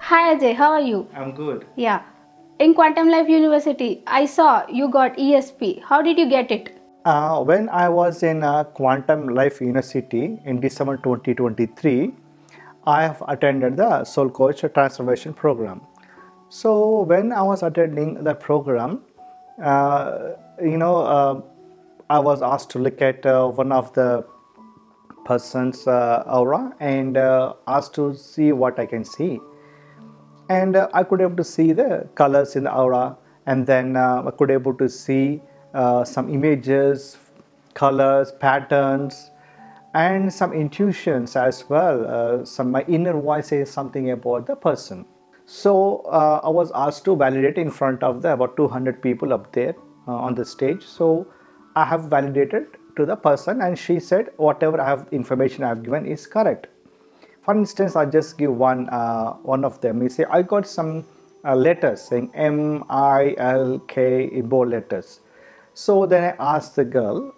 Hi Ajay, how are you? I'm good. Yeah. In Quantum Life University, I saw you got ESP. How did you get it? When I was in Quantum Life University in December 2023, I have attended the Soul Coach Transformation Program. So when I was attending the program, uh, you know, uh, I was asked to look at one of the person's aura and asked to see what I can see. And I could able to see the colors in the aura, and then I could able to see some images, colors, patterns, and some intuitions as well. Some my inner voice says something about the person. So I was asked to validate in front of the about 200 people up there on the stage. So I have validated to the person, and she said whatever I have information I have given is correct. For instance, I just give one of them. You say I got some letters saying M, I, L, K in bold letters. So then I asked the girl.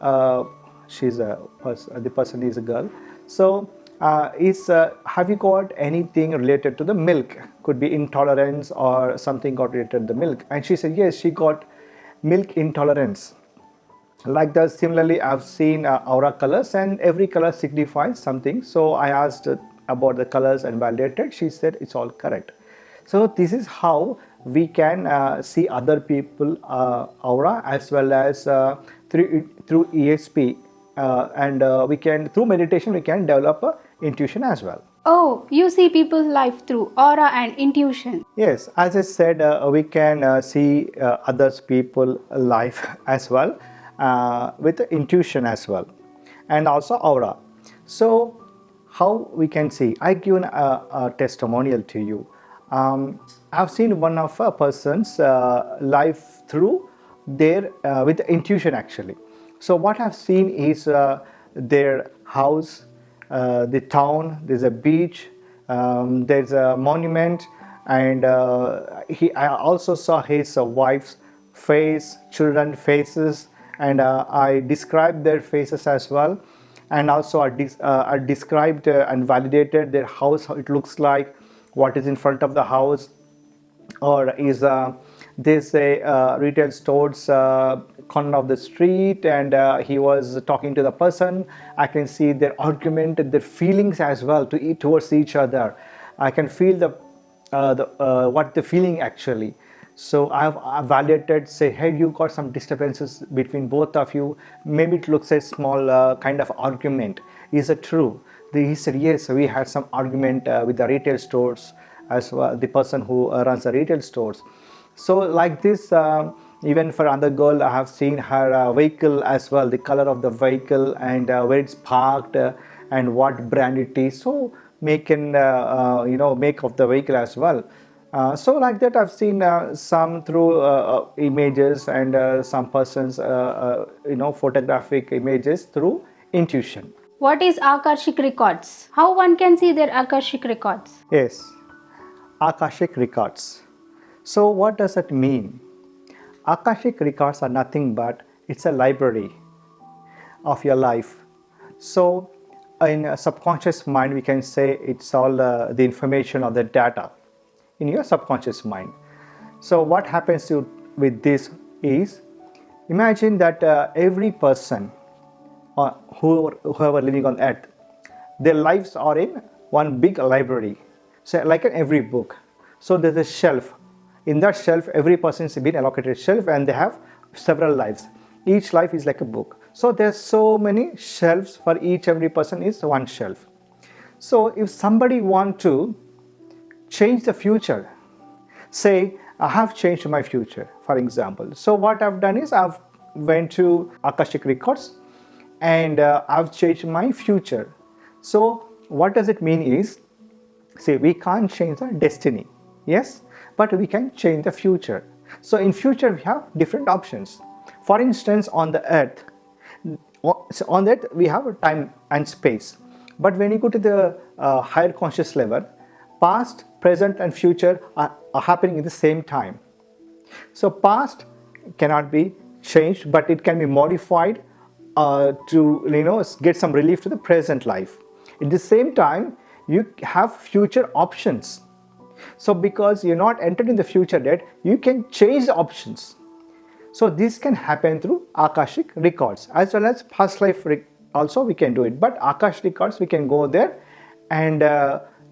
The person is a girl. So is have you got anything related to the milk? Could be intolerance or something got related to the milk. And she said yes, she got milk intolerance. Like that, similarly, I've seen aura colors, and every color signifies something. So I asked about the colors and validated. She said it's all correct. So this is how we can see other people aura, as well as through ESP, and we can, through meditation, we can develop a intuition as well. Oh, you see people's life through aura and intuition. Yes, as I said, we can see others people life as well, with the intuition as well, and also aura. So, how we can see? I given a testimonial to you. I've seen one of a person's life through their with intuition actually. So what I've seen is their house, the town. There's a beach, there's a monument, and I also saw his wife's face, children faces, and I described their faces as well, and also I described and validated their house, how it looks like, what is in front of the house, or is this a retail store's corner of the street, and he was talking to the person. I can see their argument, their feelings as well towards each other. I can feel the what the feeling actually. So I've validated, say, hey, you got some disturbances between both of you. Maybe it looks a small kind of argument. Is it true? He said, yes, we had some argument with the retail stores as well, the person who runs the retail stores. So like this, even for another girl, I have seen her vehicle as well, the color of the vehicle, and where it's parked, and what brand it is. So make and make of the vehicle as well. So like that, I've seen some through images, and some persons photographic images through intuition. What is Akashic records? How one can see their Akashic records? Yes, Akashic records. So what does that mean? Akashic records are nothing but it's a library of your life. So in a subconscious mind, we can say it's all the information or the data in your subconscious mind. So what happens with this is, imagine that every person or whoever living on earth, their lives are in one big library. So like in every book. So there's a shelf. In that shelf, every person is being allocated a shelf, and they have several lives. Each life is like a book. So there's so many shelves for each every person is one shelf. So if somebody want to change the future, say I have changed my future, for example. So what I've done is I've went to Akashic records, and I've changed my future. So what does it mean is, see, we can't change the destiny, yes, but we can change the future. So in future we have different options. For instance, on the earth, we have time and space. But when you go to the higher conscious level, past, present, and future are happening in the same time. So past cannot be changed, but it can be modified to get some relief to the present life. At the same time, you have future options. So because you're not entered in the future yet, you can change the options. So this can happen through Akashic records as well as past life also we can do it. But Akash records, we can go there and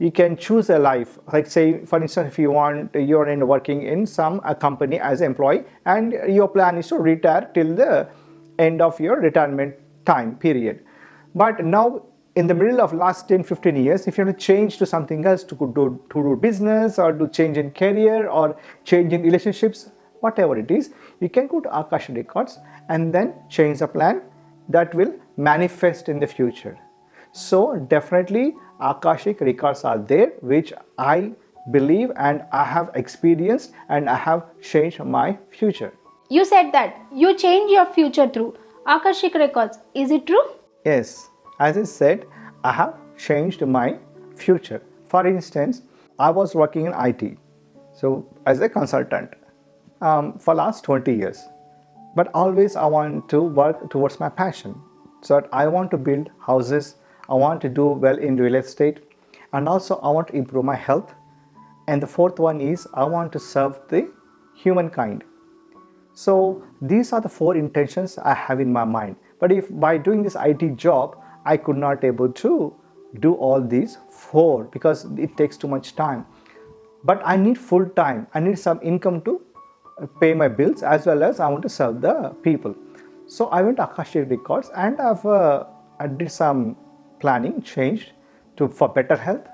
you can choose a life. Like say, for instance, if you want, you're in working in some company as an employee and your plan is to retire till the end of your retirement time period. But now in the middle of last 10-15 years, if you want to change to something else, to do business or to change in career or change in relationships, whatever it is, you can go to Akasha records and then change the plan that will manifest in the future. So definitely Akashic records are there, which I believe and I have experienced and I have changed my future. You said that you change your future through Akashic records. Is it true? Yes, as I said, I have changed my future. For instance, I was working in IT, so as a consultant for last 20 years. But always I want to work towards my passion. So that I want to build houses, I want to do well in real estate, and also I want to improve my health. And the fourth one is I want to serve the humankind. So these are the four intentions I have in my mind. But if by doing this IT job, I could not able to do all these four because it takes too much time. But I need full time. I need some income to pay my bills as well as I want to serve the people. So I went to Akashic Records and I did some planning, changed for better health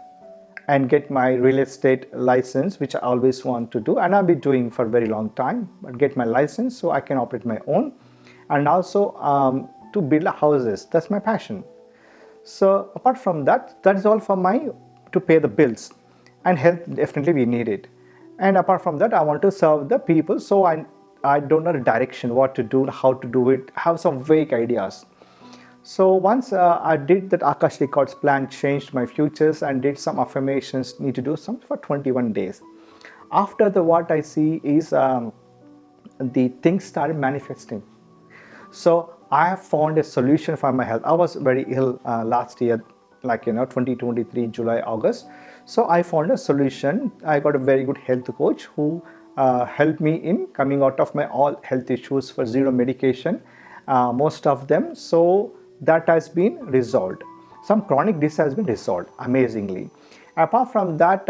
and get my real estate license, which I always want to do and I've been doing for a very long time, but get my license so I can operate my own, and also to build houses. That's my passion. So apart from that, that is all for my to pay the bills, and health definitely we need it. And apart from that, I want to serve the people. So I don't know the direction, what to do, how to do it, have some vague ideas. So once I did that Akash Records plan, changed my futures and did some affirmations, need to do something for 21 days. After the what I see is the things started manifesting. So I have found a solution for my health. I was very ill last year, 2023 July August. So I found a solution. I got a very good health coach who helped me in coming out of my all health issues for zero medication, most of them. So that has been resolved. Some chronic disease has been resolved amazingly. Apart from that,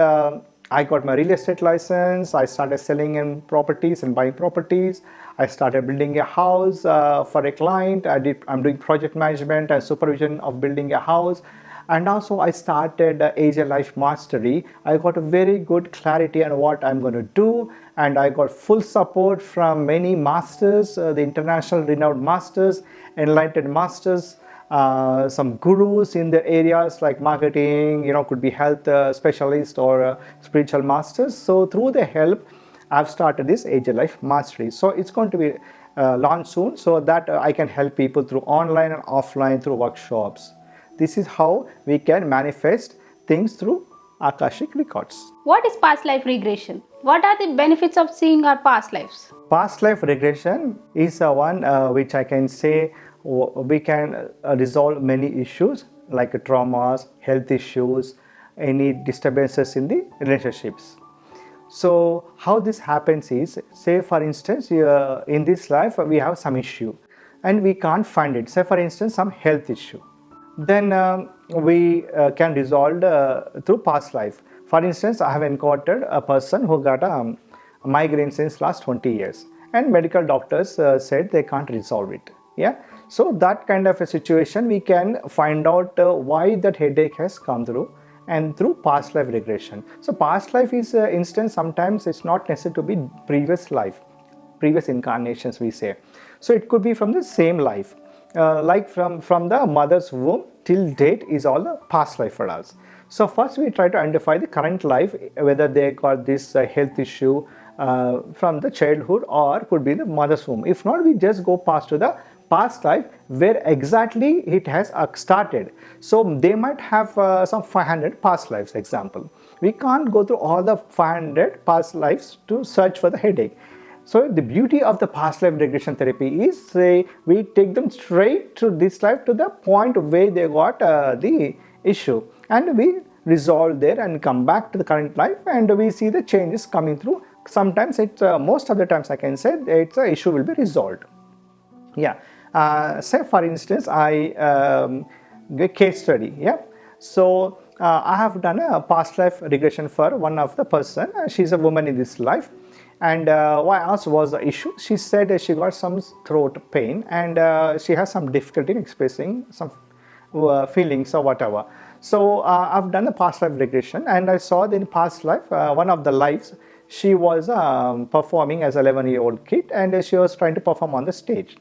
I got my real estate license. I started selling in properties and buying properties. I started building a house for a client. I'm doing project management and supervision of building a house. And also I started Ajay Life Mastery. I got a very good clarity on what I'm going to do, and I got full support from many masters, the international renowned masters, enlightened masters, some gurus in the areas like marketing, could be health specialist or spiritual masters. So through the help, I've started this Ajay Life Mastery. So it's going to be launched soon, so that I can help people through online and offline through workshops. This is how we can manifest things through Akashic records. What is past life regression? What are the benefits of seeing our past lives? Past life regression is one which I can say we can resolve many issues like traumas, health issues, any disturbances in the relationships. So how this happens is, say for instance, in this life we have some issue and we can't find it. Say for instance, some health issue. Then we can resolve through past life. For instance, I have encountered a person who got a migraine since last 20 years and medical doctors said they can't resolve it. Yeah. So that kind of a situation, we can find out why that headache has come through, and through past life regression. So past life is instance, sometimes it's not necessary to be previous life, previous incarnations we say. So it could be from the same life. Like from the mother's womb till date is all the past life for us. So first we try to identify the current life, whether they got this health issue from the childhood or could be the mother's womb. If not, we just go past to the past life where exactly it has started. So they might have some 500 past lives example. We can't go through all the 500 past lives to search for the headache. So the beauty of the past life regression therapy is, say, we take them straight to this life to the point where they got the issue, and we resolve there and come back to the current life, and we see the changes coming through. Sometimes it most of the times I can say it's a issue will be resolved. Yeah. Say for instance, I get case study. Yeah. So I have done a past life regression for one of the person. She's a woman in this life, and what I asked was the issue. She said she got some throat pain, and she has some difficulty in expressing some feelings or whatever. So I've done a past life regression, and I saw that in past life, one of the lives, she was performing as an 11-year-old kid, and she was trying to perform on the stage.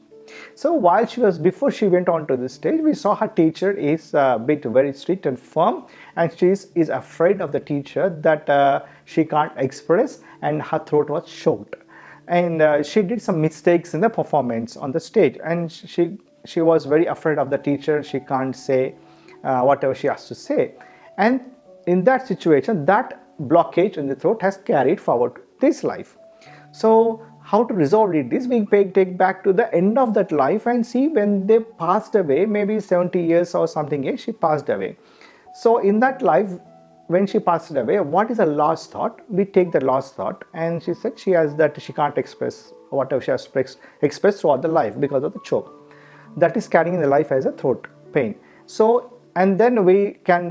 So while before she went on to the stage, we saw her teacher is a bit very strict and firm, and she is afraid of the teacher that she can't express, and her throat was choked. And she did some mistakes in the performance on the stage, and she was very afraid of the teacher. She can't say whatever she has to say, and in that situation, that blockage in the throat has carried forward to this life. So how to resolve it is we take back to the end of that life and see when they passed away, maybe 70 years or something, she passed away. So in that life, when she passed away, what is the last thought? We take the last thought, and she said she has that she can't express whatever she has expressed throughout the life because of the choke. That is carrying the life as a throat pain. So, and then we can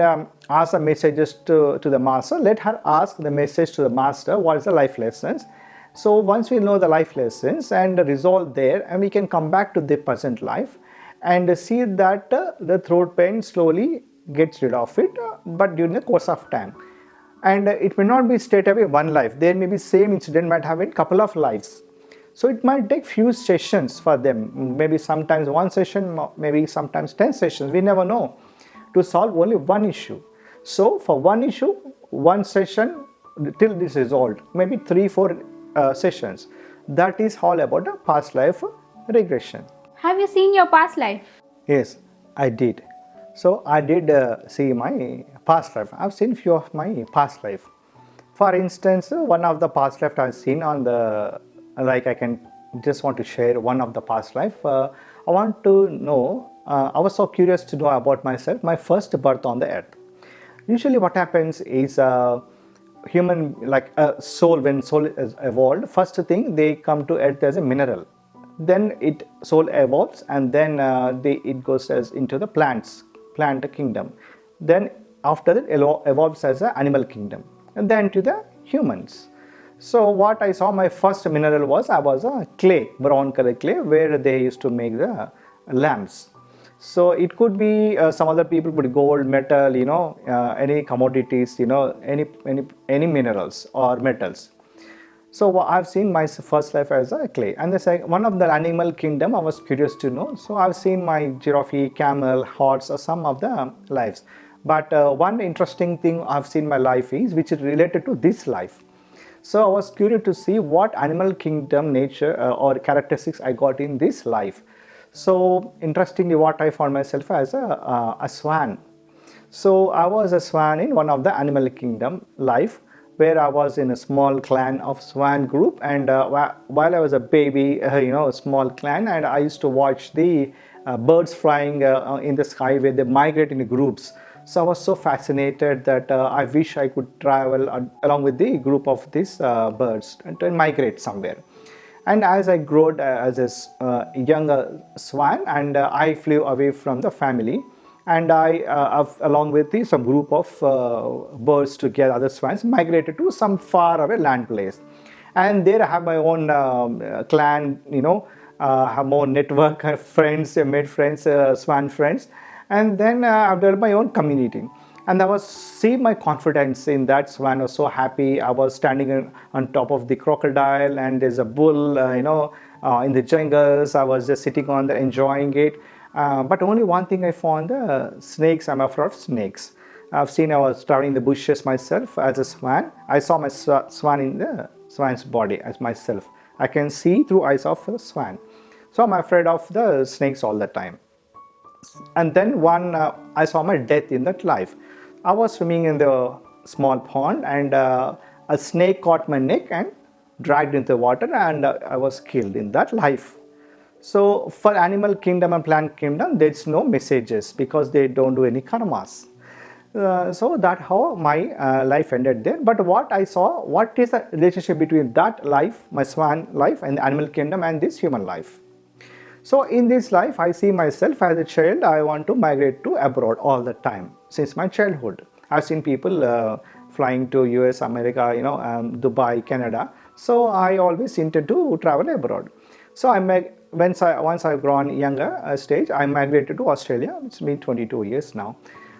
ask the messages to the master. Let her ask the message to the master, what is the life lessons. So once we know the life lessons and resolve there, and we can come back to the present life and see that the throat pain slowly gets rid of it, but during the course of time. And it may not be straight away one life. There may be same incident might have a couple of lives. So it might take few sessions for them. Maybe sometimes one session, maybe sometimes 10 sessions. We never know, to solve only one issue. So for one issue, one session till this is resolved. Maybe 3-4 sessions. That is all about a past life regression. Have you seen your past life? Yes, I did. So I did see my past life. I've seen few of my past life. For instance, one of the past life I've seen on the, like I can just want to share one of the past life. I want to know, I was so curious to know about myself, my first birth on the earth. Usually what happens is human, like a soul, when soul is evolved, first thing they come to earth as a mineral, then soul evolves, and then it goes as into the plant kingdom, then after that evolves as an animal kingdom, and then to the humans. So what I saw, my first mineral was, I was a clay, brown color clay, where they used to make the lamps. So it could be some other people put gold, metal, any commodities, any minerals or metals. So I've seen my first life as a clay. And one of the animal kingdom I was curious to know. So I've seen my giraffe, camel, horse, or some of the lives. But one interesting thing I've seen my life is, which is related to this life. So I was curious to see what animal kingdom nature or characteristics I got in this life. So interestingly, what I found myself as a swan. So I was a swan in one of the animal kingdom life, where I was in a small clan of swan group, and while I was a baby, a small clan, and I used to watch the birds flying in the sky where they migrate in groups. So I was so fascinated that I wish I could travel along with the group of these birds and migrate somewhere. And as I grew as a younger swan, and I flew away from the family, and I, along with some group of birds together, other swans, migrated to some far away land place. And there I have my own clan, have more network, friends, made friends, swan friends. And then I've developed my own community. And I was see my confidence in that swan. I was so happy. I was standing on top of the crocodile, and there's a bull, in the jungles. I was just sitting on there enjoying it. But only one thing I found, snakes. I'm afraid of snakes. I was traveling in the bushes myself as a swan. I saw my swan in the swan's body as myself. I can see through eyes of a swan. So I'm afraid of the snakes all the time. And then I saw my death in that life. I was swimming in the small pond, and a snake caught my neck and dragged into the water, and I was killed in that life. So for animal kingdom and plant kingdom, there's no messages because they don't do any karmas. So that how my life ended there. But what I saw, what is the relationship between that life, my swan life, and the animal kingdom, and this human life? So in this life, I see myself as a child. I want to migrate to abroad all the time since my childhood. I've seen people flying to US, America, Dubai, Canada. So I always intend to travel abroad. So once I've grown younger stage, I migrated to Australia. It's been 22 years now.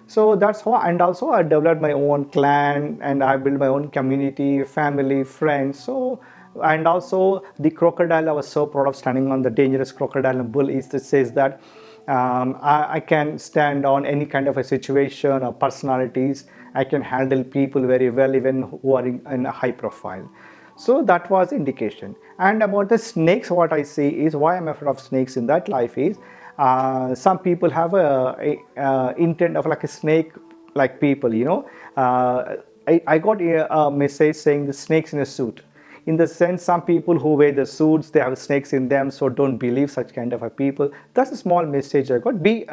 So that's how, and also I developed my own clan and I built my own community, family, friends. So, and also the crocodile, I was so proud of standing on the dangerous crocodile and bull. Is this says that I can stand on any kind of a situation or personalities. I can handle people very well, even who are in a high profile. So that was indication. And about the snakes, what I see is why I'm afraid of snakes in that life is some people have a intent of like a snake like people, I got a message saying the snakes in a suit. In the sense, some people who wear the suits, they have snakes in them, so don't believe such kind of a people. That's a small message I got. Be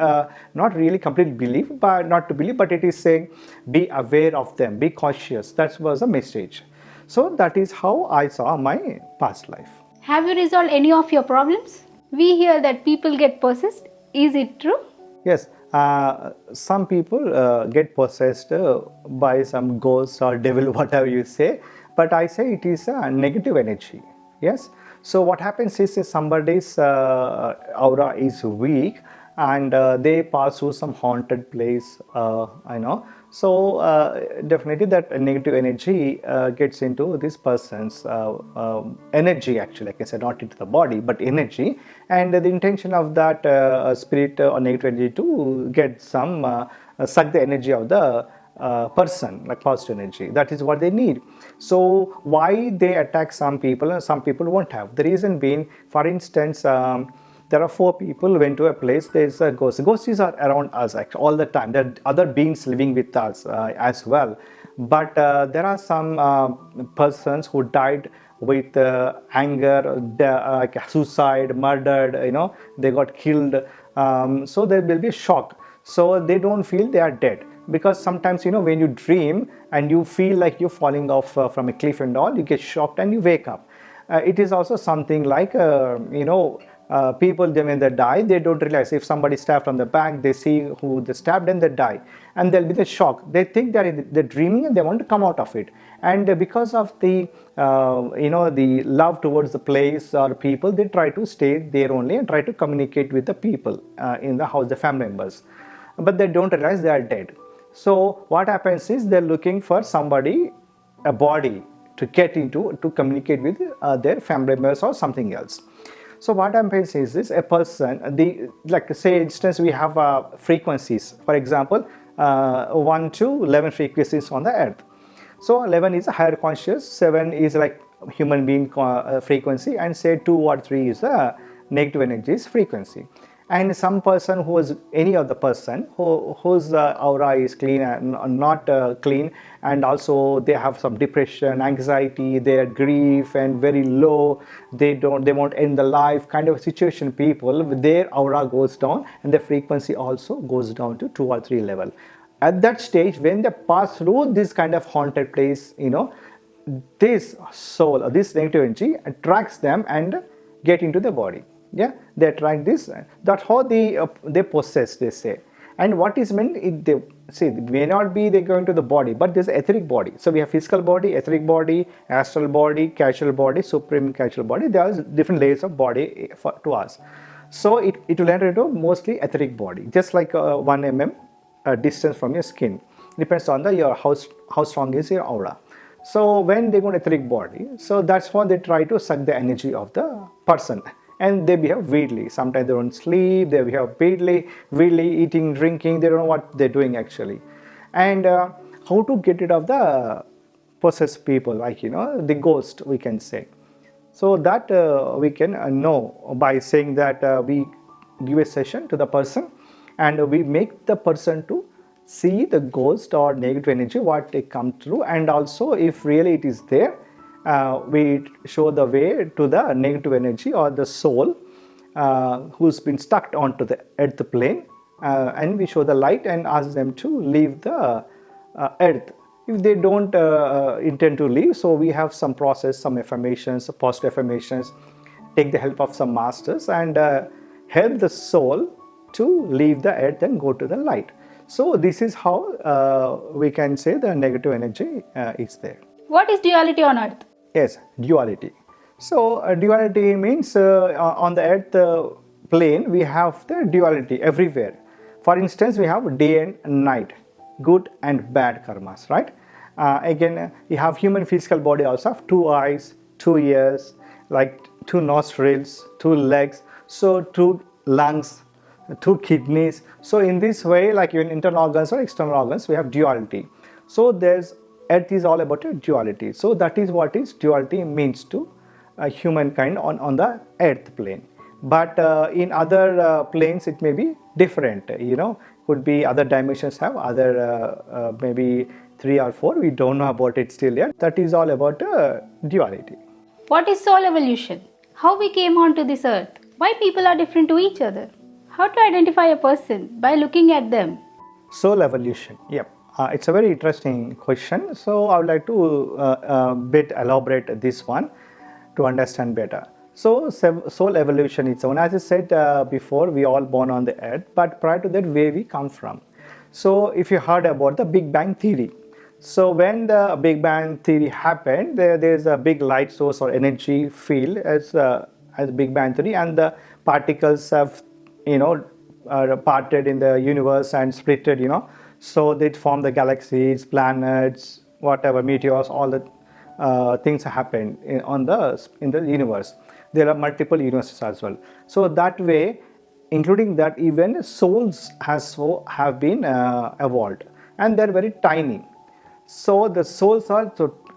not really completely believe, but not to believe, but it is saying be aware of them, be cautious. That was a message. So that is how I saw my past life. Have you resolved any of your problems? We hear that people get possessed. Is it true? Yes, some people get possessed by some ghost or devil, whatever you say, but I say it is a negative energy. Yes, so what happens is if somebody's aura is weak and they pass through some haunted place, so definitely that negative energy gets into this person's energy, actually, like I said, not into the body but energy, and the intention of that spirit or negative energy to get some suck the energy of the person, like positive energy. That is what they need. So why they attack some people and some people won't have? The reason being, for instance, there are four people went to a place. There's a ghost. Ghosts are around us actually all the time. There are other beings living with us as well. But there are some persons who died with anger, like suicide, murdered. They got killed. So there will be a shock. So they don't feel they are dead, because sometimes when you dream and you feel like you're falling off from a cliff and all, you get shocked and you wake up. It is also something like people, when they die, they don't realize. If somebody stabbed on the back, they see who they stabbed and they die, and they'll be the shock. They think they're dreaming and they want to come out of it. And because of the the love towards the place or people, they try to stay there only and try to communicate with the people in the house, the family members, but they don't realize they are dead. So what happens is they're looking for somebody, a body to get into, to communicate with their family members or something else. So what happens is this: a person, like say instance, we have frequencies. For example, 1 to 11 frequencies on the earth. So 11 is a higher conscious, 7 is like human being frequency, and say 2 or 3 is a negative energies frequency. And some person who is any other person whose aura is clean and not clean, and also they have some depression, anxiety, their grief and very low, they won't end the life kind of situation, people, their aura goes down and the frequency also goes down to 2 or 3 level. At that stage, when they pass through this kind of haunted place, this soul or this negative energy attracts them and get into the body. Yeah, they attract this. That's how they possess, they say. And what is meant, they see, it may not be they go into the body, but there's etheric body. So we have physical body, etheric body, astral body, causal body, supreme causal body. There are different layers of body to us. So it will enter into mostly etheric body, just like 1 mm distance from your skin. Depends on how strong is your aura. So when they go to etheric body, so that's why they try to suck the energy of the person. And they behave weirdly. Sometimes they don't sleep, they behave weirdly, eating, drinking, they don't know what they're doing actually. And how to get rid of the possessed people, like, the ghost, we can say. So that we can know by saying that we give a session to the person and we make the person to see the ghost or negative energy, what they come through, and also if really it is there, we show the way to the negative energy or the soul who's been stuck onto the earth plane, and we show the light and ask them to leave the earth, if they don't intend to leave, so we have some process, some affirmations, positive affirmations, take the help of some masters and help the soul to leave the earth and go to the light. So this is how we can say the negative energy is there. What is duality on earth? Yes, duality. So duality means on the earth plane we have the duality everywhere. For instance, we have day and night, good and bad karmas, right? Again, you have human physical body also have two eyes, two ears, like two nostrils, two legs, so two lungs, two kidneys. So in this way, like in internal organs or external organs, we have duality. So there's earth is all about a duality. So that is what is duality means to humankind on the earth plane. But in other planes it may be different, could be other dimensions have other maybe 3 or 4, we don't know about it still yet. That is all about duality. What is soul evolution? How we came onto this earth? Why people are different to each other? How to identify a person by looking at them? Soul evolution, yep. It's a very interesting question. So I would like to bit elaborate this one to understand better. So soul evolution is one, as I said before, we all born on the earth, but prior to that, where we come from. So if you heard about the Big Bang theory, so when the Big Bang theory happened, there's a big light source or energy field as Big Bang theory, and the particles have parted in the universe and splitted, so they form the galaxies, planets, whatever, meteors, all the things happen in the universe. There are multiple universes as well. So that way, including that, even souls have been evolved, and they're very tiny. So the souls are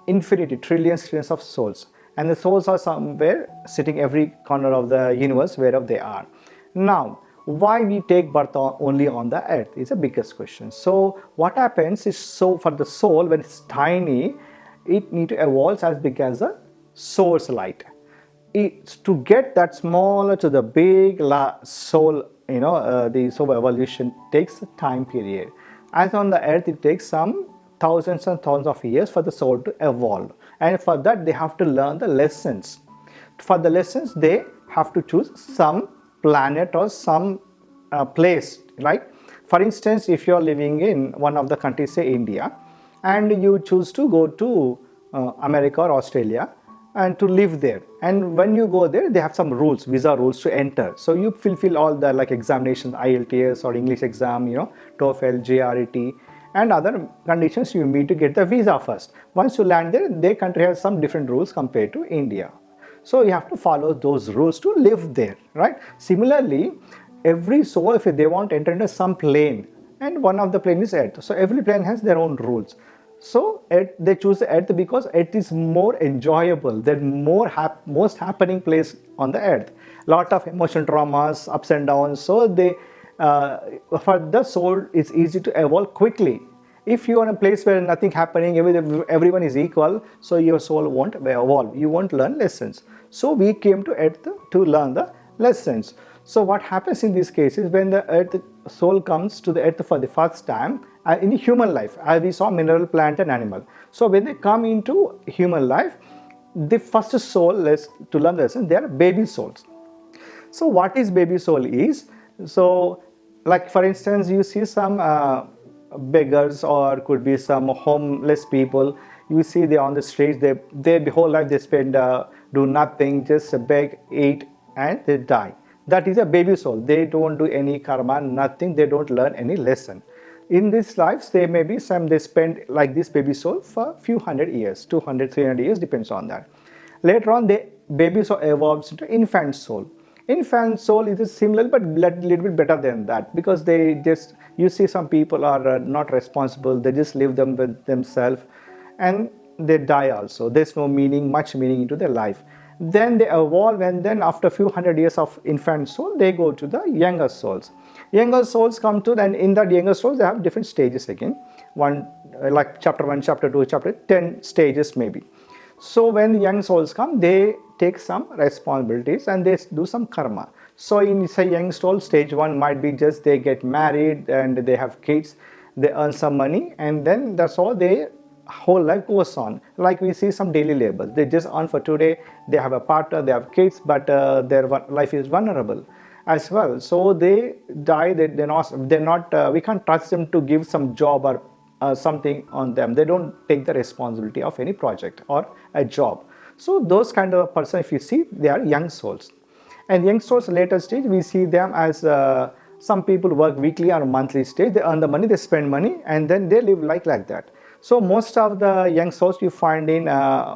infinity, trillions of souls, and the souls are somewhere sitting every corner of the universe wherever they are. Now, why we take birth only on the earth is the biggest question. So what happens is, so for the soul, when it's tiny, it need to evolve as big as a source light. To get that smaller to the big soul, the soul evolution takes a time period. As on the earth, it takes some thousands and thousands of years for the soul to evolve, and for that they have to learn the lessons. For the lessons, they have to choose some planet or some place, right? For instance, if you are living in one of the countries, say India, and you choose to go to America or Australia and to live there, and when you go there, they have some rules, visa rules to enter. So you fulfill all the examinations, IELTS or English exam, TOEFL, JRET, and other conditions you meet to get the visa first. Once you land there, their country has some different rules compared to India. So you have to follow those rules to live there, right? Similarly, every soul, if they want to enter into some plane, and one of the plane is earth, so every plane has their own rules. So they choose earth because earth is more enjoyable than most happening place on the earth. Lot of emotion traumas, ups and downs. So for the soul, it's easy to evolve quickly. If you are in a place where nothing happening, everyone is equal, so your soul won't evolve. You won't learn lessons. So we came to earth to learn the lessons. So what happens in these cases, when the earth soul comes to the earth for the first time in human life, as we saw mineral, plant and animal. So when they come into human life, the first soul to learn the lesson, they are baby souls. So what is baby soul is, so like for instance, you see some beggars or could be some homeless people, you see they on the streets, their whole life they spend do nothing, just beg, eat and they die. That is a baby soul. They don't do any karma, nothing, they don't learn any lesson. In these lives, they may be they spend like this baby soul for a few hundred years, 200, 300 years, depends on that. Later on, the baby soul evolves into infant soul. Infant soul is similar but little bit better than that, because you see some people are not responsible, they just live them with themselves and they die also. There's no much meaning into their life. Then they evolve, and then after a few hundred years of infant soul, they go to the younger souls. Younger souls come to, and in that younger souls, they have different stages again. Like chapter 1, chapter 2, chapter 10 stages maybe. So when the young souls come, they take some responsibilities and they do some karma. So in say young soul, stage 1 might be just they get married and they have kids, they earn some money, and then that's all. They whole life goes on. Like we see some daily laborers, they just earn for today. They have a partner, they have kids, but their life is vulnerable as well. So they die. They're not. We can't trust them to give some job or something on them. They don't take the responsibility of any project or a job. So those kind of person, if you see, they are young souls. And young souls later stage, we see them as some people work weekly or monthly stage. They earn the money, they spend money, and then they live like that. So most of the young souls you find in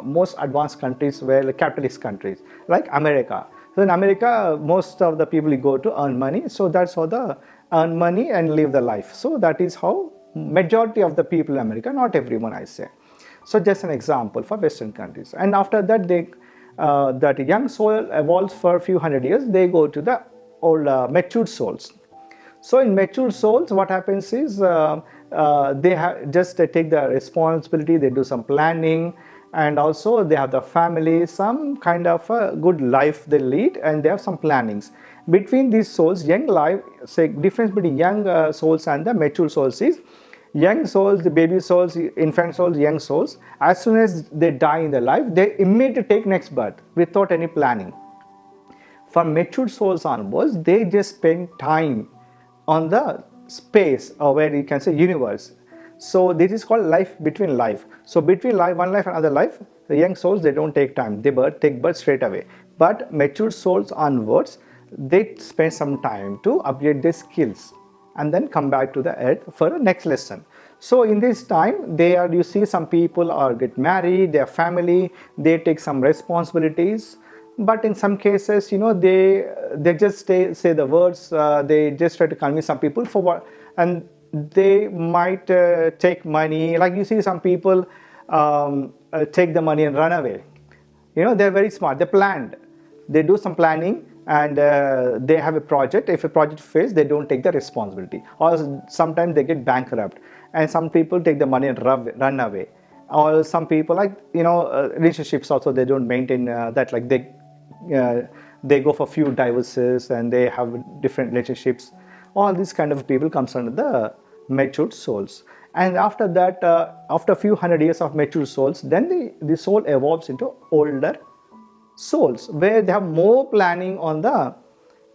most advanced countries, where capitalist countries like America. So in America, most of the people go to earn money. So that's how they earn money and live the life. So that is how majority of the people in America, not everyone, I say. So just an example for Western countries. And after that, that young soul evolves for a few hundred years. They go to the old matured souls. So in matured souls, what happens is they take the responsibility. They do some planning, and also they have the family, some kind of a good life they lead, and they have some plannings. Between these souls, young life, say difference between young souls and the mature souls is, young souls, the baby souls, infant souls, young souls, as soon as they die in their life, they immediately take next birth without any planning. For mature souls onwards, they just spend time on the space, or where you can say universe. So this is called life between life. So between life, one life and another life, the young souls, they don't take time. They take birth straight away. But mature souls onwards, they spend some time to upgrade their skills and then come back to the earth for the next lesson. So in this time, you see some people get married, their family, they take some responsibilities. But in some cases, they just say the words, they just try to convince some people for what, and they might take money. Like you see some people take the money and run away. They're very smart. They planned. They do some planning, and they have a project. If a project fails, they don't take the responsibility. Or sometimes they get bankrupt. And some people take the money and run away. Or some people, relationships also, they don't maintain that. Like they go for few divorces and they have different relationships. All these kind of people comes under the matured souls. And after that, after a few hundred years of mature souls, then the soul evolves into older souls, where they have more planning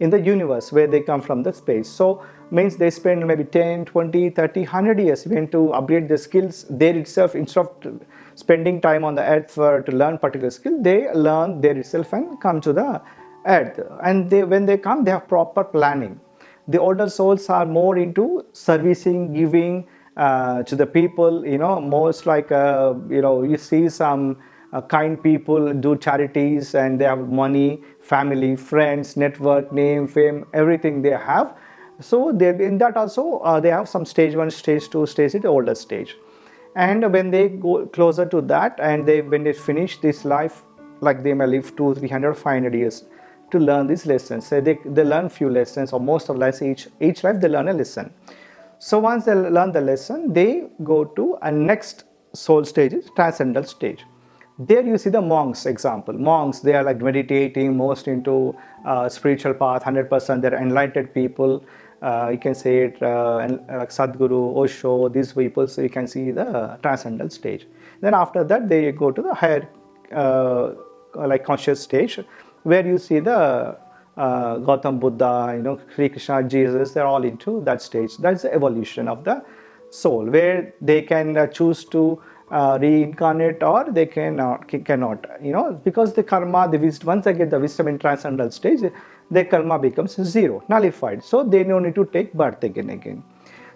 in the universe, where they come from the space. So means they spend maybe 10, 20, 30, 100 years when to upgrade their skills. There itself, instead of spending time on the earth to learn particular skill, they learn there itself and come to the earth. And when they come, they have proper planning. The older souls are more into servicing, giving to the people, most like, you see some kind people do charities, and they have money, family, friends, network, name, fame, everything they have. So in that also, they have some stage 1, stage 2, stage 3, the older stage. And when they go closer to that, and when they finish this life, like they may live 200, 300, 500 years to learn these lessons. So they learn few lessons, or most of life, each life they learn a lesson. So once they learn the lesson, they go to a next soul stage, transcendental stage. There you see the monks example. Monks, they are like meditating, most into spiritual path, 100%. They're enlightened people. You can say it like Sadhguru, Osho, these people. So you can see the transcendental stage. Then after that, they go to the higher like conscious stage, where you see the Gautam Buddha, Sri Krishna, Jesus. They're all into that stage. That's the evolution of the soul, where they can choose to reincarnate, or they cannot, because the karma, the wisdom, once they get the wisdom in transcendental stage, their karma becomes zero, nullified. So they don't need to take birth again.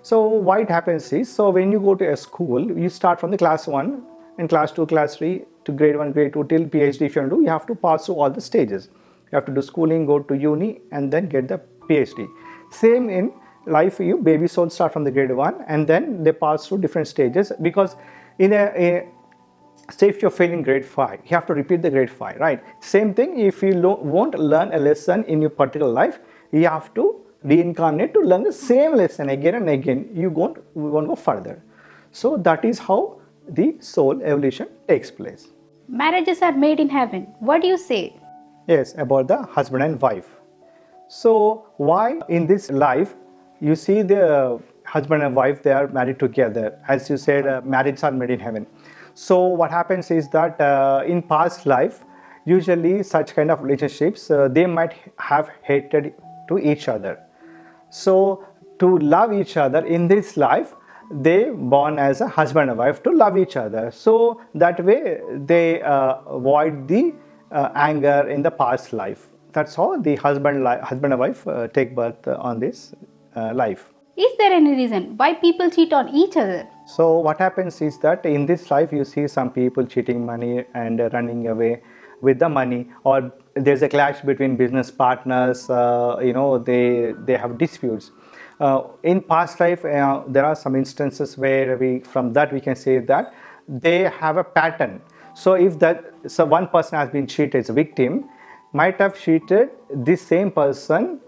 So what it happens is, so when you go to a school, you start from the class 1 and class 2, class 3 to grade 1, grade 2 till PhD. If you want to do, you have to pass through all the stages. You have to do schooling, go to uni, and then get the PhD. Same in life, baby souls start from the grade 1, and then they pass through different stages, because say if you're failing grade 5, you have to repeat the grade 5, right? Same thing, if you won't learn a lesson in your particular life, you have to reincarnate to learn the same lesson again and again. You won't go further. So that is how the soul evolution takes place. Marriages are made in heaven. What do you say? Yes, about the husband and wife. So why in this life you see the husband and wife, they are married together. As you said, marriages are made in heaven. So what happens is that in past life, usually such kind of relationships, they might have hated to each other. So to love each other in this life, they born as a husband and wife to love each other. So that way they avoid the anger in the past life. That's how the husband and wife take birth on this life. Is there any reason why people cheat on each other? So what happens is that in this life you see some people cheating money and running away with the money, or there's a clash between business partners. They have disputes. In past life, there are some instances where we can say that they have a pattern. So if one person has been cheated as a victim, might have cheated this same person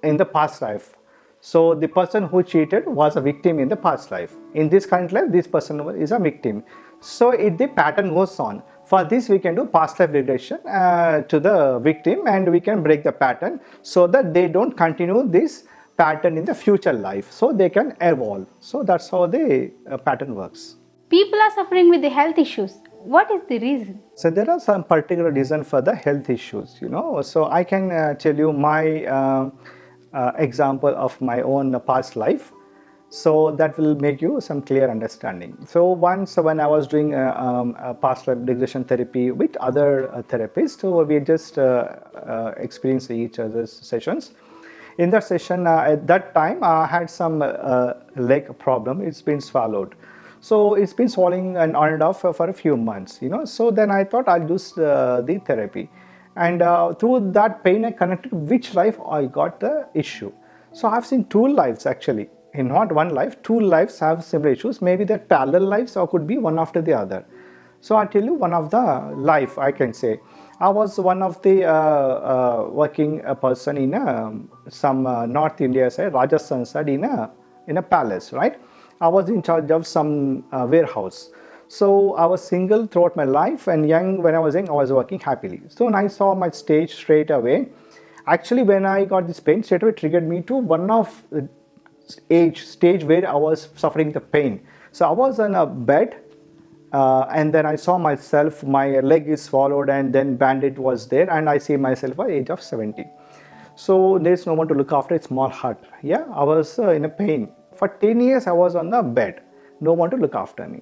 in the past life. So the person who cheated was a victim in the past life. In this current life, this person is a victim. So the pattern goes on. For this, we can do past life regression to the victim, and we can break the pattern so that they don't continue this pattern in the future life. So they can evolve. So that's how the pattern works. People are suffering with the health issues. What is the reason? So there are some particular reason for the health issues, So I can tell you my example of my own past life. So that will make you some clear understanding. So once when I was doing a past life regression therapy with other therapists, so we just experienced each other's sessions. In that session, at that time, I had some leg problem. It's been swallowed. So it's been swallowing and on and off for a few months, So then I thought I'll do the therapy. And through that pain, I connected which life I got the issue. So I've seen two lives actually. In not one life, two lives have similar issues. Maybe they're parallel lives or could be one after the other. So I'll tell you one of the life I can say. I was one of the working person in some North India side, Rajasthan side in a palace, right? I was in charge of some warehouse. So I was single throughout my life, and when I was young, I was working happily. So when I saw my stage straight away, actually when I got this pain, straight away triggered me to one of stage where I was suffering the pain. So I was on a bed, and then I saw myself, my leg is swallowed, and then bandage was there, and I see myself at the age of 70. So there's no one to look after, it's small hut. Yeah, I was in a pain. For 10 years I was on the bed, no one to look after me.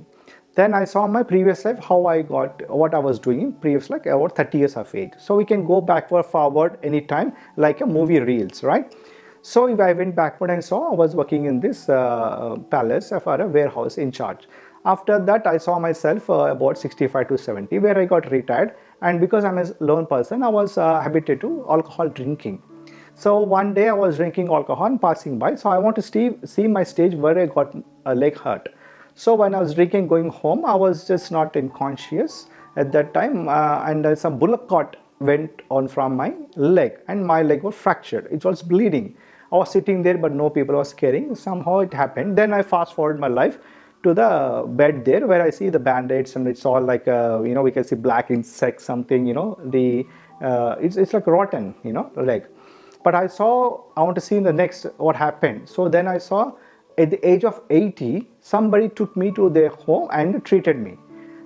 Then I saw my previous life, how I got what I was doing previous, like about 30 years of age. So we can go backward, forward anytime, like a movie reels, right? So if I went backward and saw I was working in this palace for a warehouse in charge. After that, I saw myself about 65 to 70, where I got retired. And because I'm a lone person, I was habituated to alcohol drinking. So one day I was drinking alcohol and passing by. So I want to see my stage where I got a leg hurt. So when I was drinking, going home, I was just not unconscious at that time, and some bullock cart went on from my leg, and my leg was fractured. It was bleeding. I was sitting there, but no people was caring. Somehow it happened. Then I fast forward my life to the bed there, where I see the band-aids, and it's all like we can see black insect something. It's like rotten, leg. But I want to see in the next what happened. So then I saw at the age of 80, somebody took me to their home and treated me.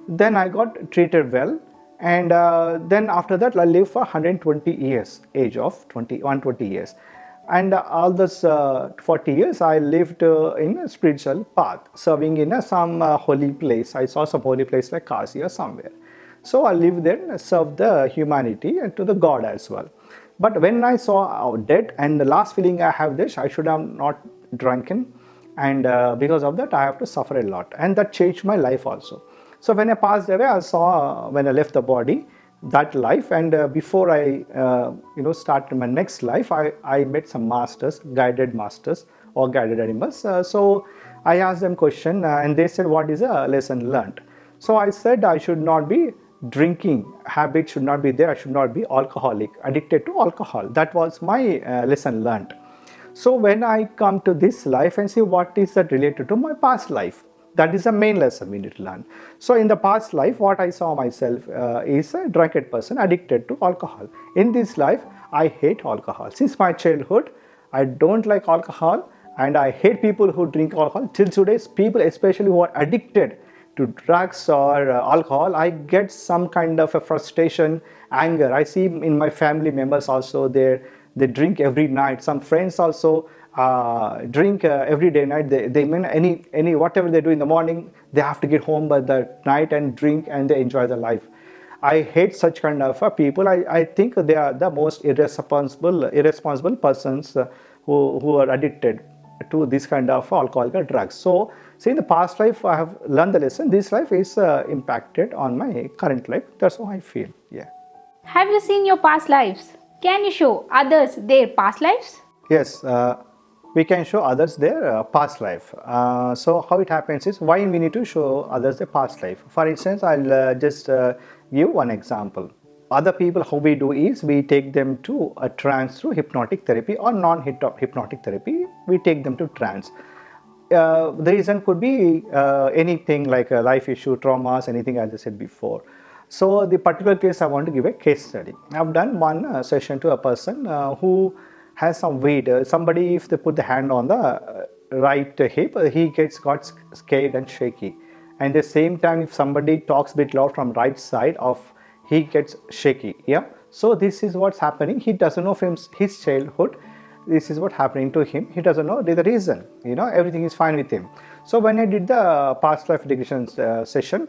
Then I got treated well, and then after that I lived for 120 years, age of 120 years. And all those 40 years I lived in a spiritual path, serving in some holy place. I saw some holy place like Kasi or somewhere. So I lived there and served the humanity and to the God as well. But when I saw death, and the last feeling I have this, I should have not drunken, and because of that I have to suffer a lot, and that changed my life also. So when I passed away, I saw when I left the body that life, and before I started my next life, I met some masters, guided masters or guided animals. So I asked them question, and they said, what is a lesson learned? So I said I should not be drinking, habit should not be there, I should not be alcoholic, addicted to alcohol. That was my lesson learned. So when I come to this life and see what is that related to my past life, that is the main lesson we need to learn. So in the past life, what I saw myself is a drunkard person addicted to alcohol. In this life, I hate alcohol. Since my childhood, I don't like alcohol, And I hate people who drink alcohol. Till today, people especially who are addicted to drugs or alcohol, I get some kind of a frustration, anger. I see in my family members also, they drink every night. Some friends also drink every day night. They mean any whatever they do in the morning, they have to get home by the night and drink, and they enjoy their life. I hate such kind of people. I think they are the most irresponsible persons who are addicted to this kind of alcoholic drugs. So, see, in the past life, I have learned the lesson. This life is impacted on my current life. That's how I feel. Yeah. Have you seen your past lives? Can you show others their past lives? Yes, we can show others their past life. So how it happens is, why we need to show others their past life. For instance, I'll just give one example. Other people, how we do is, we take them to a trance through hypnotic therapy or non-hypnotic therapy. We take them to trance. The reason could be anything like a life issue, traumas, anything, as I said before. So the particular case, I want to give a case study. I've done one session to a person who has some weight. Somebody, if they put the hand on the right hip, he got scared and shaky. And at the same time, if somebody talks a bit loud from right side of, he gets shaky. Yeah. So this is what's happening. He doesn't know from his childhood. This is what's happening to him. He doesn't know the reason. Everything is fine with him. So when I did the past life regression session,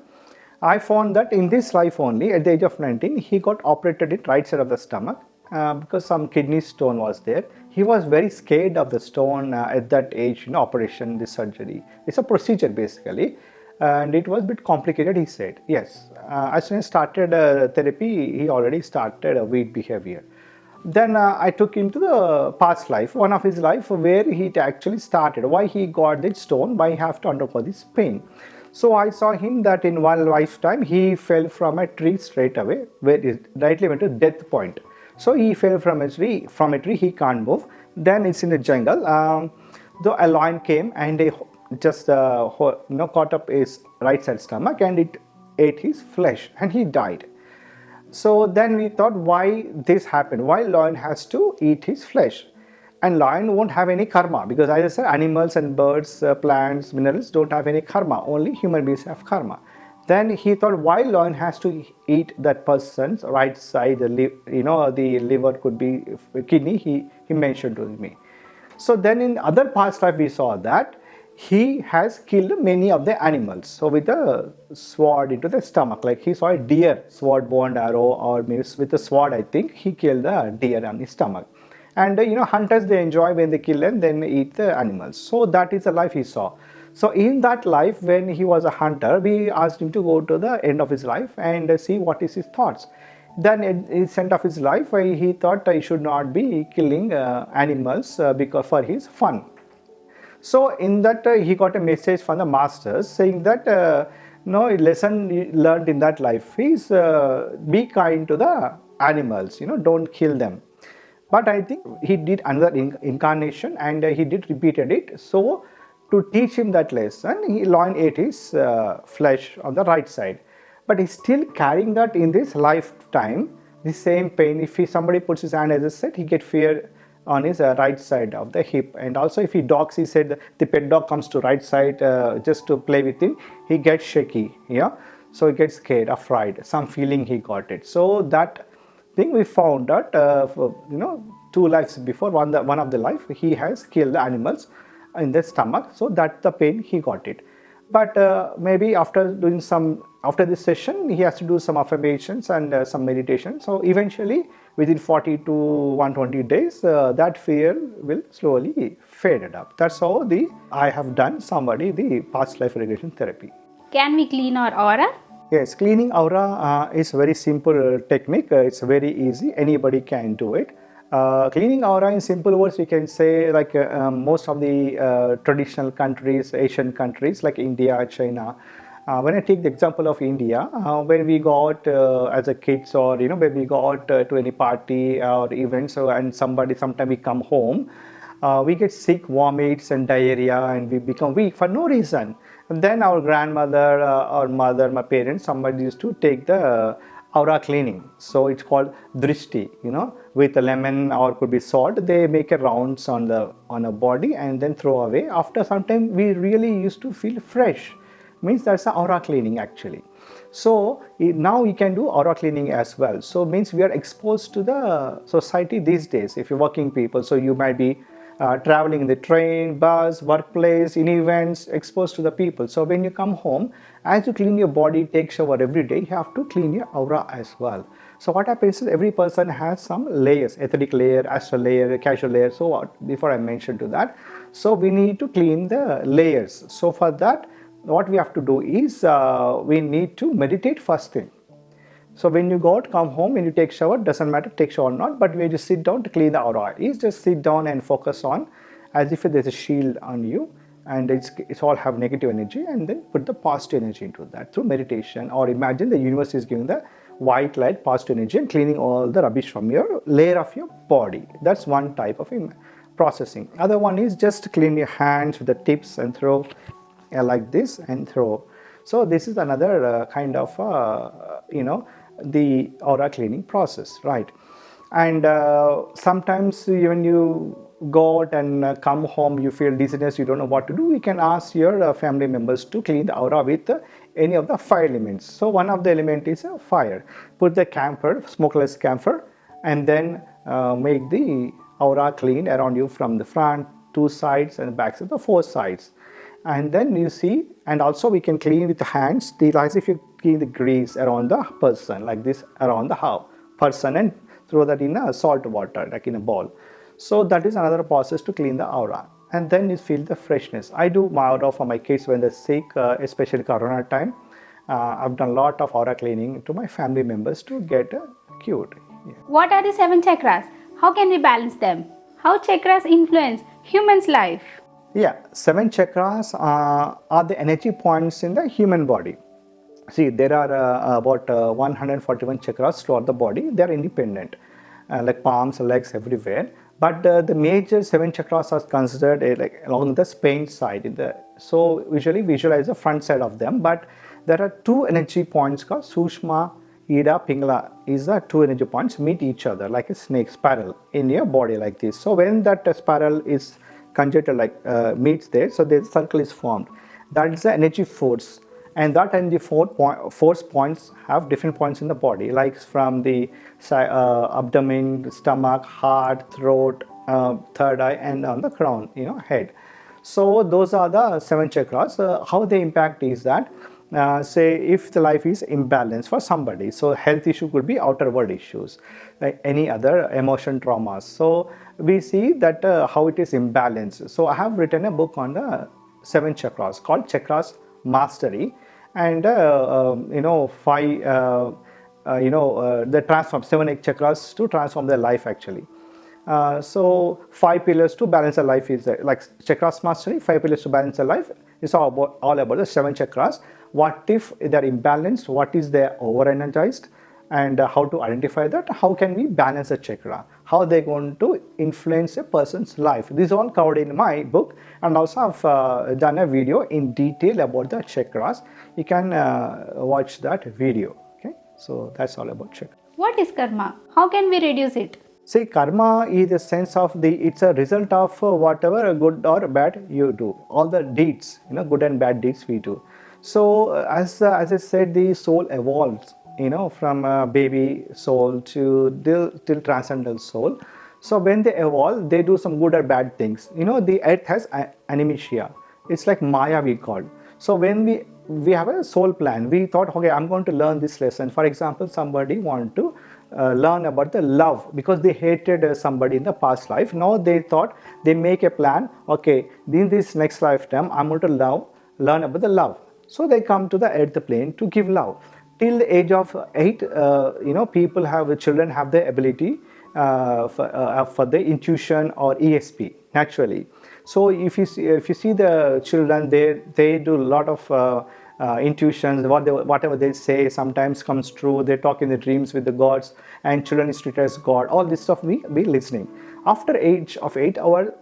I found that in this life only, at the age of 19, he got operated in right side of the stomach because some kidney stone was there. He was very scared of the stone at that age, operation, this surgery. It's a procedure basically. And it was a bit complicated, he said. Yes, as soon as started therapy, he already started a weed behavior. Then I took him to the past life, one of his life, where he actually started, why he got this stone, why he have to undergo this pain. So I saw him that in one lifetime, he fell from a tree straight away, where it directly went to death point. So he fell from a tree, he can't move. Then it's in the jungle. Though a lion came and they just caught up his right side stomach and it ate his flesh and he died. So then we thought, why this happened? Why lion has to eat his flesh? And lion won't have any karma, because as I said, animals and birds, plants, minerals don't have any karma. Only human beings have karma. Then he thought, why lion has to eat that person's right side? The liver could be kidney. He mentioned to me. So then in other past life we saw that he has killed many of the animals. So with a sword into the stomach, like he saw a deer, sword, bow and arrow, or maybe with a sword, I think he killed the deer on his stomach. And hunters, they enjoy when they kill and then eat the animals. So that is the life he saw. So in that life, when he was a hunter, we asked him to go to the end of his life and see what is his thoughts. Then at the end of his life, he thought he should not be killing animals because for his fun. So in that he got a message from the masters saying that a lesson learned in that life is be kind to the animals, don't kill them. But I think he did another incarnation and he did repeated it. So to teach him that lesson, lion ate his flesh on the right side. But he's still carrying that in this lifetime, the same pain. If somebody puts his hand, as I said, he get fear on his right side of the hip. And also if he dogs, he said the pet dog comes to right side just to play with him, he gets shaky. Yeah, so he gets scared, afraid, some feeling he got it. So that thing we found that 2 lives before, one of the life he has killed the animals in the stomach, so that the pain he got it. But maybe after this session, he has to do some affirmations and some meditation. So eventually, within 40 to 120 days, that fear will slowly fade it up. That's how I have done somebody the past life regression therapy. Can we clean our aura? Yes, cleaning aura is very simple technique. It's very easy. Anybody can do it. Cleaning aura, in simple words, we can say, like most of the traditional countries, Asian countries like India, China. When I take the example of India, when we go out as a kids, or when we go out to any party or events, and sometime we come home, we get sick, vomits and diarrhea, and we become weak for no reason. And then our grandmother or mother, my parents, somebody used to take the aura cleaning. So it's called drishti, with a lemon or could be salt. They make a rounds on a body and then throw away. After some time, we really used to feel fresh. Means that's the aura cleaning actually. So now we can do aura cleaning as well. So means we are exposed to the society these days. If you're working people, so you might be traveling in the train, bus, workplace, in events, exposed to the people. So when you come home, as you clean your body, take shower every day, you have to clean your aura as well. So what happens is every person has some layers, etheric layer, astral layer, casual layer. So what, before I mentioned to that, so we need to clean the layers. So for that, what we have to do is we need to meditate first thing. So when you go out, come home, when you take shower, doesn't matter take shower or not, but when you sit down to clean the aura, is just sit down and focus on as if there's a shield on you and it's all have negative energy, and then put the positive energy into that through meditation, or imagine the universe is giving the white light, positive energy, and cleaning all the rubbish from your layer of your body. That's one type of processing. Other one is just clean your hands with the tips and throw like this and throw. So this is another kind of the aura cleaning process, right? And sometimes when you go out and come home, you feel dizziness, you don't know what to do, you can ask your family members to clean the aura with any of the fire elements. So one of the element is fire. Put the camphor, smokeless camphor, and then make the aura clean around you from the front, two sides, and back to the four sides. And then you see, and also we can clean with the hands, as if you clean the grease around the person, like this around the person, and throw that in a salt water, like in a bowl. So that is another process to clean the aura. And then you feel the freshness. I do my aura for my kids when they're sick, especially Corona time. I've done a lot of aura cleaning to my family members to get cured. Yeah. What are the 7 chakras? How can we balance them? How chakras influence humans' life? Yeah, 7 chakras are the energy points in the human body. See, there are about 141 chakras throughout the body. They are independent, like palms, legs, everywhere. But the major 7 chakras are considered like along the spine side. So usually visualize the front side of them. But there are 2 energy points called Sushma, Ida, Pingala. Is the 2 energy points meet each other like a snake spiral in your body like this. So when that spiral is conjuncted meets there, so the circle is formed. That is the energy force, and that energy force points have different points in the body, like from the abdomen, stomach, heart, throat, third eye, and on the crown, head. So those are the 7 chakras. How they impact is that, say if the life is imbalanced for somebody, so health issue could be outer world issues, like any other emotion traumas. So we see that how it is imbalanced. So I have written a book on the 7 chakras called Chakras Mastery, and the transform 7 chakras to transform their life actually. So 5 pillars to balance a life is like chakras mastery. 5 pillars to balance a life is all about the 7 chakras. What if they're imbalanced? What is they over energized? And how to identify that? How can we balance a chakra? How they're going to influence a person's life? This is all covered in my book, and also I've done a video in detail about the chakras. You can watch that video. Okay, so that's all about chakra. What is karma? How can we reduce it? See, karma is the sense of it's a result of whatever good or bad you do. All the deeds, good and bad deeds we do. So as I said, the soul evolves, from a baby soul to till transcendental soul. So when they evolve, they do some good or bad things. The earth has animatia. It's like Maya we call. So when we have a soul plan, we thought, okay, I'm going to learn this lesson. For example, somebody want to learn about the love because they hated somebody in the past life. Now they thought, they make a plan, okay, in this next lifetime, I'm going to learn about the love. So they come to the earth plane to give love. Till the age of 8, children have the ability for the intuition or ESP naturally. So if you see the children, they do a lot of intuitions. Whatever they say sometimes comes true. They talk in the dreams with the gods, and children is treated as God. All this stuff we be listening. After age of 8, our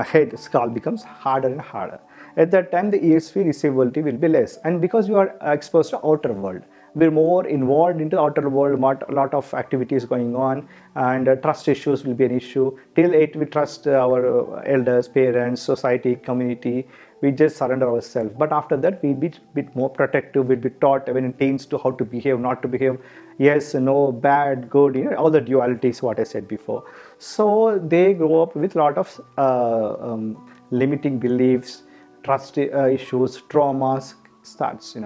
head skull becomes harder and harder. At that time, the ESP receivability will be less, and because you are exposed to outer world, we're more involved into the outer world, a lot of activities going on, and trust issues will be an issue. Till it we trust our elders, parents, society, community, we just surrender ourselves. But after that, we'll be a bit more protective. We'll be taught when it teens to how to behave, not to behave, yes, no, bad, good, all the dualities, what I said before. So they grow up with a lot of limiting beliefs, trust issues, traumas starts.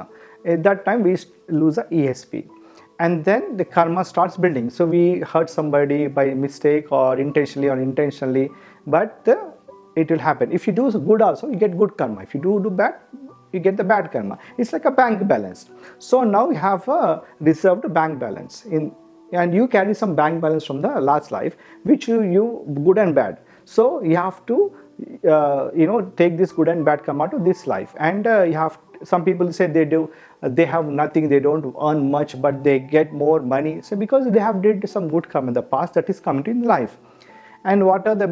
At that time, we lose the ESP. And then the karma starts building. So we hurt somebody by mistake or intentionally or unintentionally, but it will happen. If you do good also, you get good karma. If you do bad, you get the bad karma. It's like a bank balance. So now you have a reserved bank balance and you carry some bank balance from the last life, which you good and bad. So you have to take this good and bad karma to this life, and you have. Some people say they have nothing, they don't earn much, but they get more money. So because they have did some good karma in the past, that is coming in life. And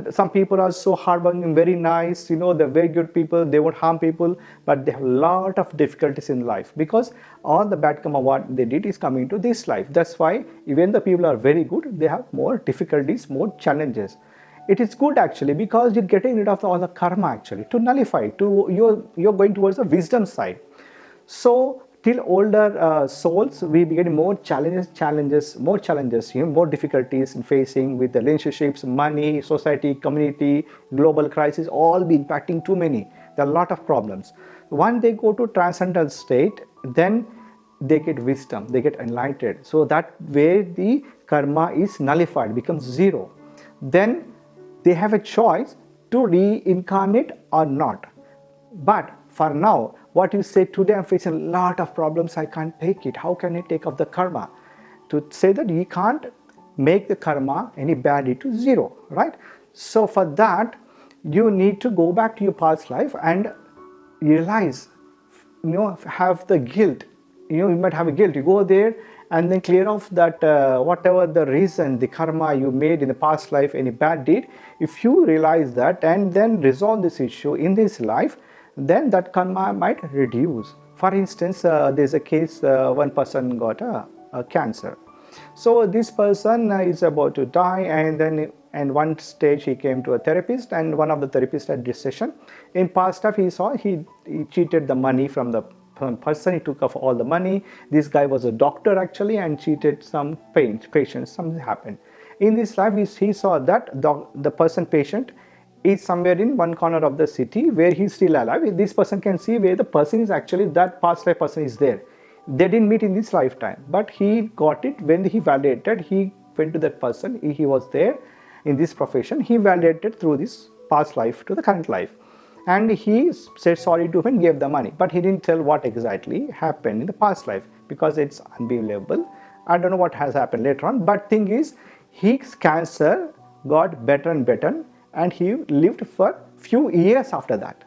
some people are so hardworking, very nice, they're very good people, they won't harm people, but they have a lot of difficulties in life because all the bad karma what they did is coming to this life. That's why even the people are very good, they have more difficulties, more challenges. It is good actually because you're getting rid of all the karma actually to nullify, you're going towards the wisdom side. So till older souls, we be getting more challenges, more difficulties in facing with the relationships, money, society, community, global crisis, all be impacting too many. There are a lot of problems. When they go to transcendental state, then they get wisdom, they get enlightened. So that way the karma is nullified, becomes zero. Then they have a choice to reincarnate or not. But for now, what you say, today I'm facing a lot of problems, I can't take it. How can I take off the karma? To say that you can't make the karma any bad to zero, right? So for that, you need to go back to your past life and realize, have the guilt. You might have a guilt. You go there and then clear off that whatever the reason, the karma you made in the past life, any bad deed. If you realize that and then resolve this issue in this life, then that karma might reduce. For instance, there's a case, one person got a cancer. So this person is about to die, and then in one stage he came to a therapist, and one of the therapists had this session. In past life he saw he cheated the money from the person, he took off all the money. This guy was a doctor actually and cheated some patients, something happened. In this life he saw that the person patient is somewhere in one corner of the city where he's still alive. This person can see where the person is actually, that past life person is there. They didn't meet in this lifetime, but he got it when he validated. He went to that person, he was there in this profession, he validated through this past life to the current life. And he said sorry to him and gave the money, but he didn't tell what exactly happened in the past life because it's unbelievable. I don't know what has happened later on, but thing is, his cancer got better and better, and he lived for few years after that.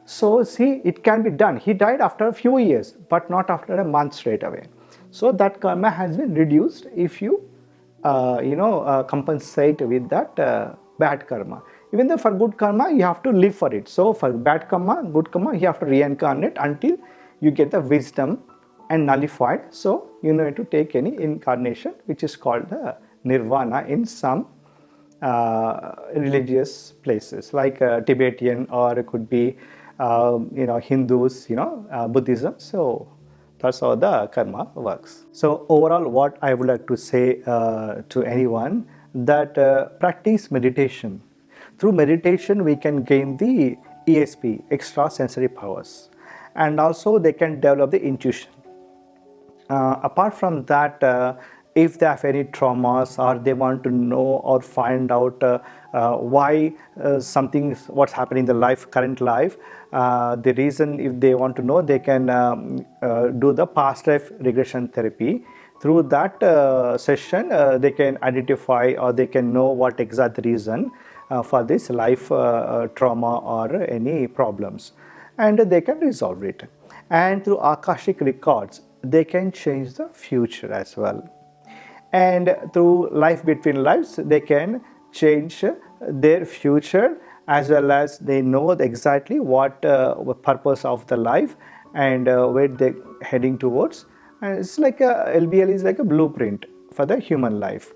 So see, it can be done. He died after a few years, but not after a month straight away. So that karma has been reduced if you compensate with that bad karma. Even though for good karma, you have to live for it. So for bad karma, good karma, you have to reincarnate until you get the wisdom and nullified. So you need to take any incarnation, which is called nirvana in some religious places, like Tibetan, or it could be Hindus, Buddhism. So that's how the karma works. So overall, what I would like to say to anyone, that practice meditation. Through meditation, we can gain the ESP, extra sensory powers, and also they can develop the intuition. Apart from that, if they have any traumas, or they want to know or find out why what's happening in the life, current life, the reason, if they want to know, they can do the past life regression therapy. Through that session, they can identify, or they can know what exact reason for this life trauma or any problems, and they can resolve it. And through Akashic records, they can change the future as well. And through life between lives, they can change their future, as well as they know exactly what purpose of the life and where they're heading towards. And it's like LBL is like a blueprint for the human life.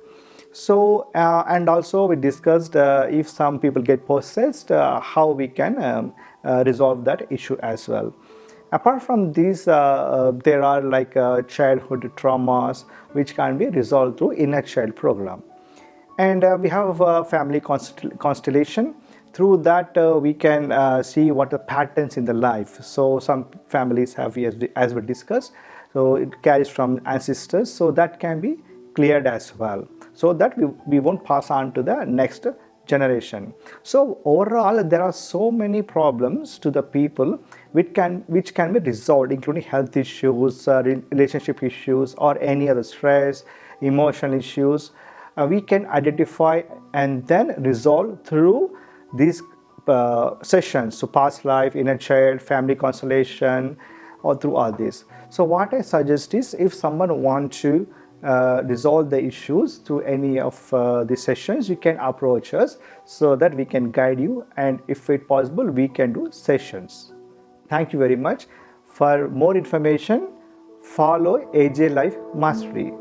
So and also we discussed if some people get possessed, how we can resolve that issue as well. Apart from these, there are like childhood traumas which can be resolved through inner child program. And we have a family constellation. Through that, we can see what the patterns in the life. So some families have, as we discussed, so it carries from ancestors. So that can be cleared as well, so that we won't pass on to the next generation. So overall, there are so many problems to the people which can be resolved, including health issues, relationship issues, or any other stress, emotional issues. We can identify and then resolve through these sessions. So past life, inner child, family constellation, or through all this. So what I suggest is, if someone wants to resolve the issues through any of these sessions, you can approach us so that we can guide you, and if it possible, we can do sessions. Thank you very much. For more information, follow AJ Life Mastery.